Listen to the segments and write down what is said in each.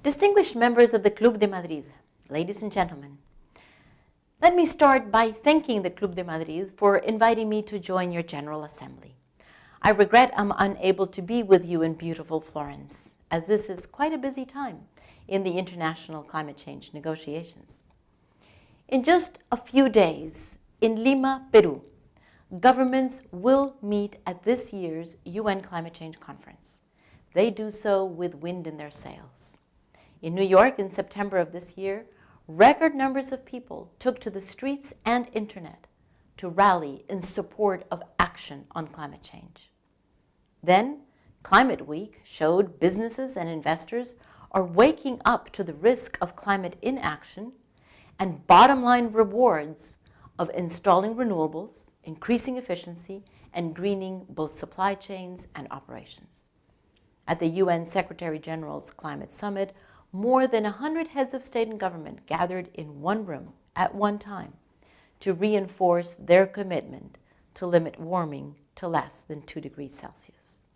Distinguished members of the Club de Madrid, ladies and gentlemen, let me start by thanking the Club de Madrid for inviting me to join your General Assembly. I regret I'm unable to be with you in beautiful Florence, as this is quite a busy time in the international climate change negotiations. In just a few days, in Lima, Peru, governments will meet at this year's UN Climate Change Conference. They do so with wind in their sails. In New York in September of this year, record numbers of people took to the streets and internet to rally in support of action on climate change. Then, Climate Week showed businesses and investors are waking up to the risk of climate inaction and bottom-line rewards of installing renewables, increasing efficiency, and greening both supply chains and operations. At the UN Secretary-General's Climate Summit, more than 100 heads of state and government gathered in one room at one time to reinforce their commitment to limit warming to less than 2 degrees Celsius.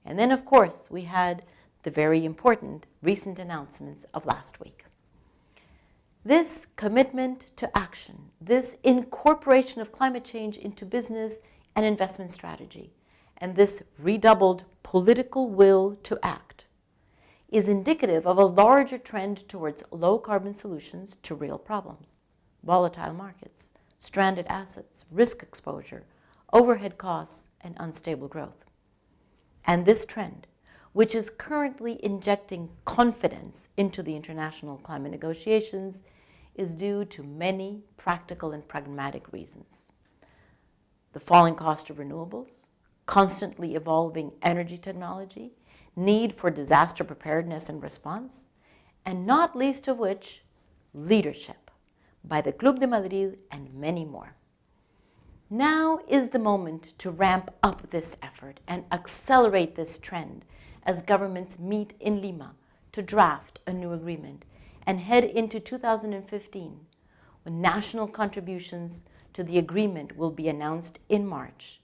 And then, of course, we had the very important recent announcements of last week. This commitment to action, this incorporation of climate change into business and investment strategy, and this redoubled political will to act is indicative of a larger trend towards low-carbon solutions to real problems: volatile markets, stranded assets, risk exposure, overhead costs, and unstable growth. And this trend, which is currently injecting confidence into the international climate negotiations, is due to many practical and pragmatic reasons. The falling cost of renewables, constantly evolving energy technology, need for disaster preparedness and response, and not least of which, leadership by the Club de Madrid and many more. Now is the moment to ramp up this effort and accelerate this trend as governments meet in Lima to draft a new agreement and head into 2015, when national contributions to the agreement will be announced in March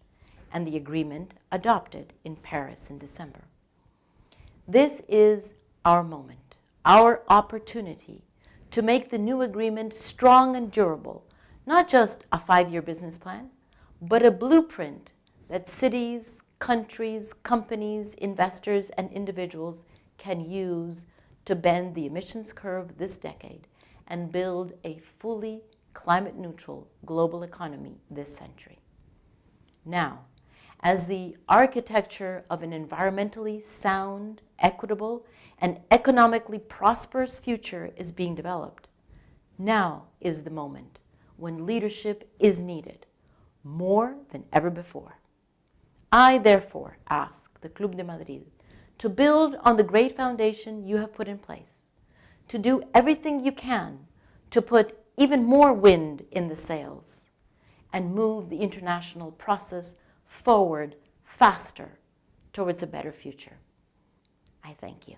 and the agreement adopted in Paris in December. This is our moment, our opportunity to make the new agreement strong and durable, not just a 5-year business plan, but a blueprint that cities, countries, companies, investors, and individuals can use to bend the emissions curve this decade and build a fully climate-neutral global economy this century. Now, as the architecture of an environmentally sound, equitable, and economically prosperous future is being developed, now is the moment when leadership is needed more than ever before. I, therefore, ask the Club de Madrid to build on the great foundation you have put in place, to do everything you can to put even more wind in the sails, and move the international process forward faster towards a better future. I thank you.